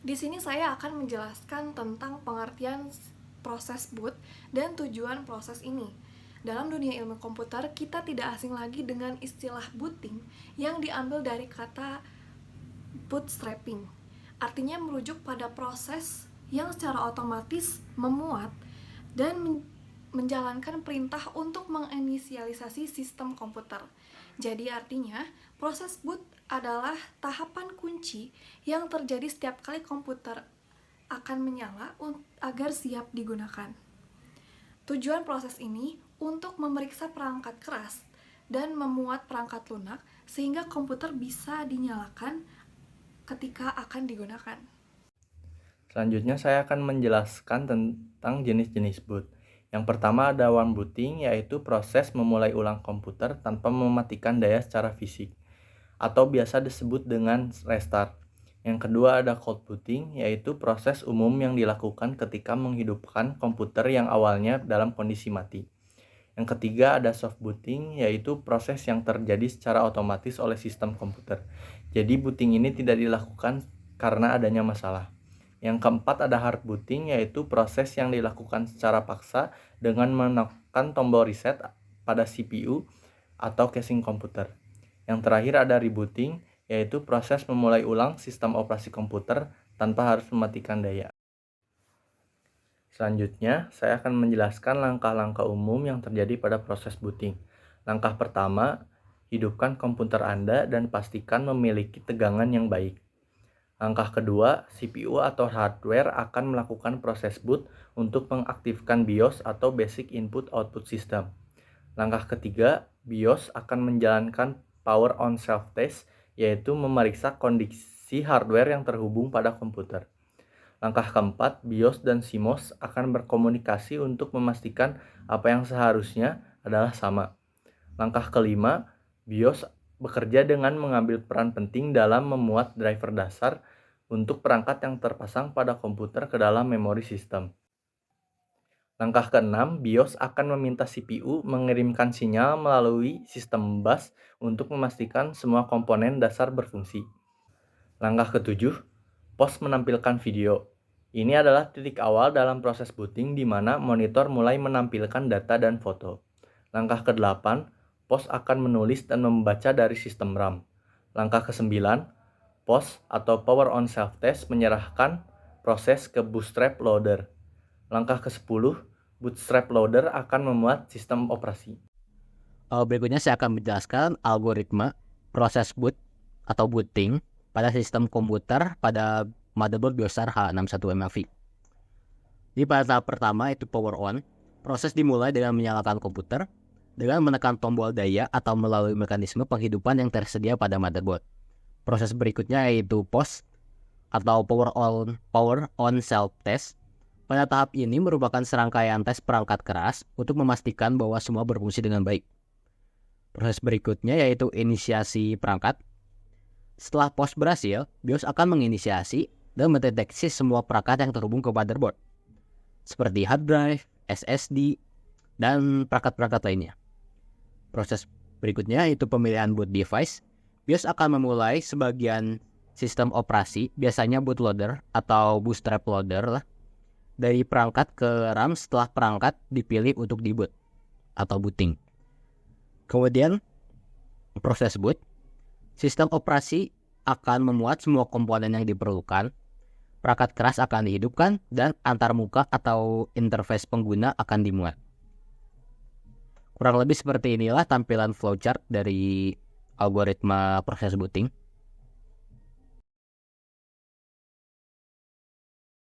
Di sini saya akan menjelaskan tentang pengertian proses boot dan tujuan proses ini. Dalam dunia ilmu komputer, kita tidak asing lagi dengan istilah booting yang diambil dari kata bootstrapping. Artinya merujuk pada proses yang secara otomatis memuat dan menjalankan perintah untuk menginisialisasi sistem komputer. Jadi artinya, proses boot adalah tahapan kunci yang terjadi setiap kali komputer akan menyala agar siap digunakan. Tujuan proses ini untuk memeriksa perangkat keras dan memuat perangkat lunak sehingga komputer bisa dinyalakan ketika akan digunakan. Selanjutnya saya akan menjelaskan tentang jenis-jenis boot. Yang pertama ada warm booting, yaitu proses memulai ulang komputer tanpa mematikan daya secara fisik, atau biasa disebut dengan restart. Yang kedua ada cold booting, yaitu proses umum yang dilakukan ketika menghidupkan komputer yang awalnya dalam kondisi mati. Yang ketiga ada soft booting, yaitu proses yang terjadi secara otomatis oleh sistem komputer. Jadi booting ini tidak dilakukan karena adanya masalah. Yang keempat ada hard booting, yaitu proses yang dilakukan secara paksa dengan menekan tombol reset pada CPU atau casing komputer. Yang terakhir ada rebooting, yaitu proses memulai ulang sistem operasi komputer tanpa harus mematikan daya. Selanjutnya, saya akan menjelaskan langkah-langkah umum yang terjadi pada proses booting. Langkah pertama, hidupkan komputer Anda dan pastikan memiliki tegangan yang baik. Langkah kedua, CPU atau hardware akan melakukan proses boot untuk mengaktifkan BIOS atau Basic Input Output System. Langkah ketiga, BIOS akan menjalankan Power On Self Test, yaitu memeriksa kondisi hardware yang terhubung pada komputer. Langkah keempat, BIOS dan CMOS akan berkomunikasi untuk memastikan apa yang seharusnya adalah sama. Langkah kelima, BIOS bekerja dengan mengambil peran penting dalam memuat driver dasar untuk perangkat yang terpasang pada komputer ke dalam memori sistem. Langkah keenam, BIOS akan meminta CPU mengirimkan sinyal melalui sistem bus untuk memastikan semua komponen dasar berfungsi. Langkah ketujuh, POS menampilkan video. Ini adalah titik awal dalam proses booting di mana monitor mulai menampilkan data dan foto. Langkah ke-8, POS akan menulis dan membaca dari sistem RAM. Langkah ke-9, POS atau Power On Self Test menyerahkan proses ke Bootstrap Loader. Langkah ke-10, Bootstrap Loader akan memuat sistem operasi. Berikutnya saya akan menjelaskan algoritma proses boot atau booting pada sistem komputer pada motherboard Biostar H61MFI. Di pada tahap pertama itu power on, proses dimulai dengan menyalakan komputer dengan menekan tombol daya atau melalui mekanisme penghidupan yang tersedia pada motherboard. Proses berikutnya yaitu POS atau power on self test. Pada tahap ini merupakan serangkaian tes perangkat keras untuk memastikan bahwa semua berfungsi dengan baik. Proses berikutnya yaitu inisiasi perangkat. Setelah POS berhasil, BIOS akan menginisiasi dan mendeteksi semua perangkat yang terhubung ke motherboard, seperti hard drive, SSD, dan perangkat-perangkat lainnya. Proses berikutnya yaitu pemilihan boot device. BIOS akan memulai sebagian sistem operasi, biasanya bootloader atau bootstrap loader dari perangkat ke RAM setelah perangkat dipilih untuk diboot atau booting. Kemudian proses boot, sistem operasi akan memuat semua komponen yang diperlukan, perangkat keras akan dihidupkan, dan antarmuka atau interface pengguna akan dimuat. Kurang lebih seperti inilah tampilan flowchart dari algoritma proses booting.